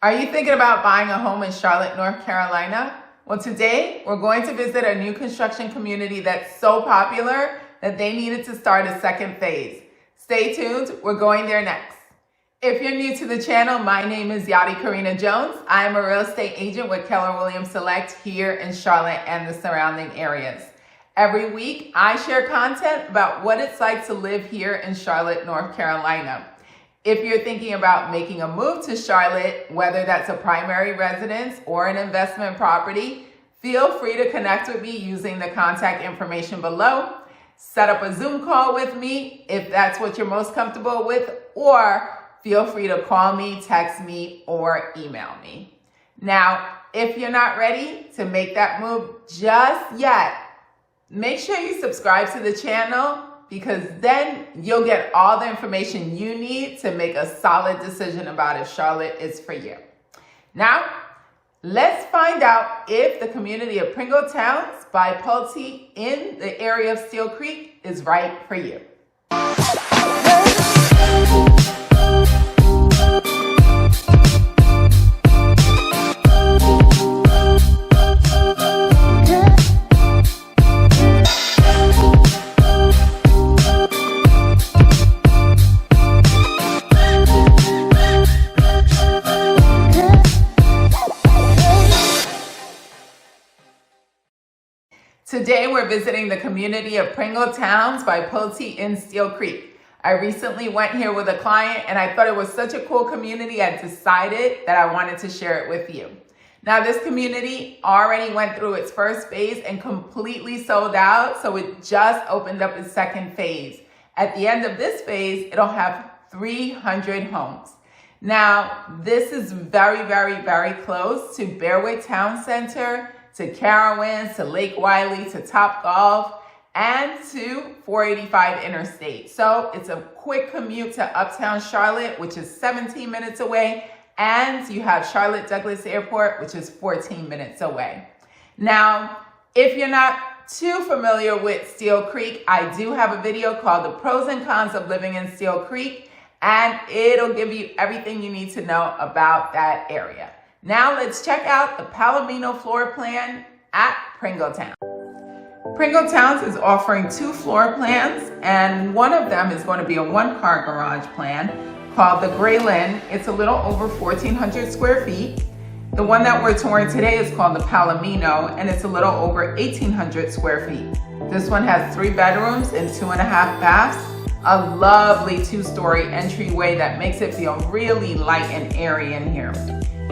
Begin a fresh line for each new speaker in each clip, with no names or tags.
Are you thinking about buying a home in Charlotte, North Carolina? Well, today we're going to visit a new construction community that's so popular that they needed to start a second phase. Stay tuned, we're going there next. If you're new to the channel, my name is Yadi Karina Jones. I am a real estate agent with Keller Williams Select here in Charlotte and the surrounding areas. Every week, I share content about what it's like to live here in Charlotte, North Carolina. If you're thinking about making a move to Charlotte, whether that's a primary residence or an investment property, feel free to connect with me using the contact information below. Set up a Zoom call with me if that's what you're most comfortable with, or feel free to call me, text me, or email me. Now, if you're not ready to make that move just yet, make sure you subscribe to the channel, because then you'll get all the information you need to make a solid decision about if Charlotte is for you. Now, let's find out if the community of Pringle Towns by Pulte in the area of Steele Creek is right for you. Today, we're visiting the community of Pringle Towns by Pulte in Steele Creek. I recently went here with a client and I thought it was such a cool community, I decided that I wanted to share it with you. Now, this community already went through its first phase and completely sold out, so it just opened up its second phase. At the end of this phase, it'll have 300 homes. Now, this is very, very, very close to Bearwood Town Center, to Carowinds, to Lake Wiley, to Top Golf, and to 485 Interstate. So it's a quick commute to Uptown Charlotte, which is 17 minutes away, and you have Charlotte Douglas Airport, which is 14 minutes away. Now, if you're not too familiar with Steele Creek, I do have a video called The Pros and Cons of Living in Steele Creek, and it'll give you everything you need to know about that area. Now let's check out the Palomino floor plan at Pringle Towns. Pringle Towns is offering 2 floor plans, and one of them is going to be a 1-car garage plan called the Gray Lynn. It's a little over 1,400 square feet. The one that we're touring today is called the Palomino, and it's a little over 1,800 square feet. This one has 3 bedrooms and 2.5 baths, a lovely 2-story entryway that makes it feel really light and airy in here.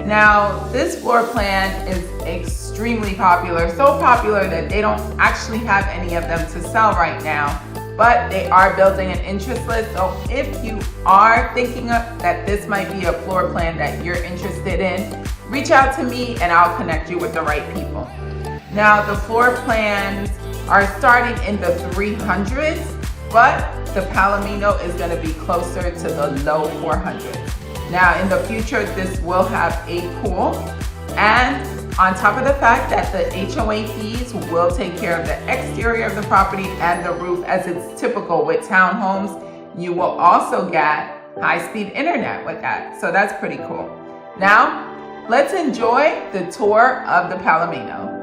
Now, this floor plan is extremely popular, so popular that they don't actually have any of them to sell right now, but they are building an interest list. So if you are thinking that this might be a floor plan that you're interested in, reach out to me and I'll connect you with the right people. Now, the floor plans are starting in the 300s, but the Palomino is going to be closer to the low 400s. Now, in the future, this will have a pool, and on top of the fact that the HOA fees will take care of the exterior of the property and the roof, as it's typical with townhomes, you will also get high-speed internet with that. So that's pretty cool. Now, let's enjoy the tour of the Palomino.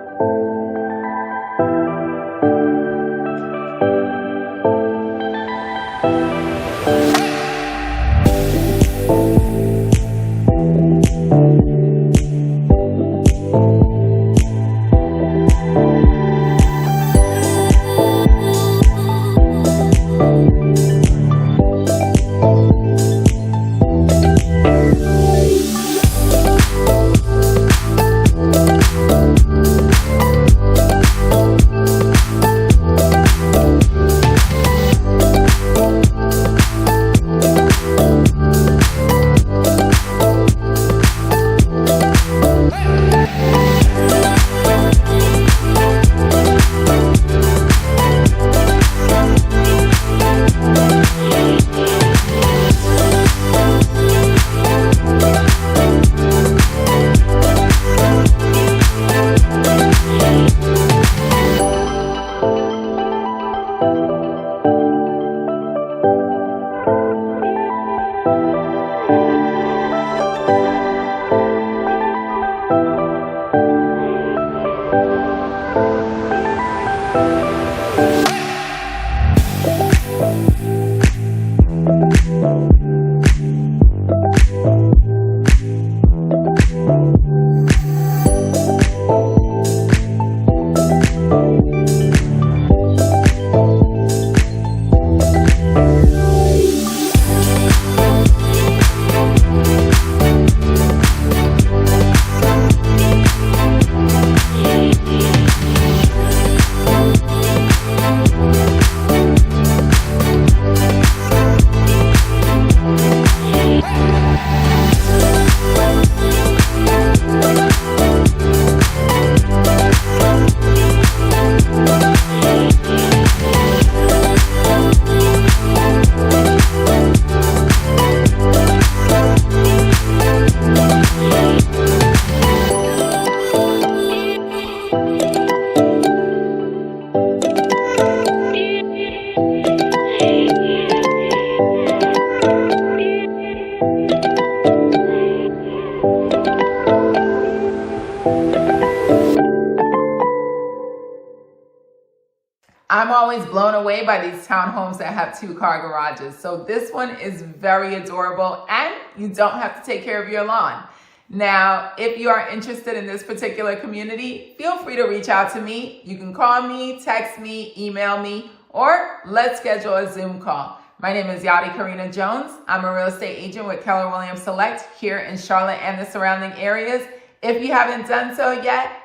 I'm always blown away by these townhomes that have 2-car garages. So this one is very adorable, and you don't have to take care of your lawn. Now, if you are interested in this particular community, feel free to reach out to me. You can call me, text me, email me, or let's schedule a Zoom call. My name is Yadi Karina Jones. I'm a real estate agent with Keller Williams Select here in Charlotte and the surrounding areas. If you haven't done so yet,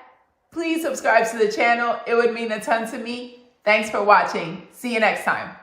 please subscribe to the channel. It would mean a ton to me. Thanks for watching. See you next time.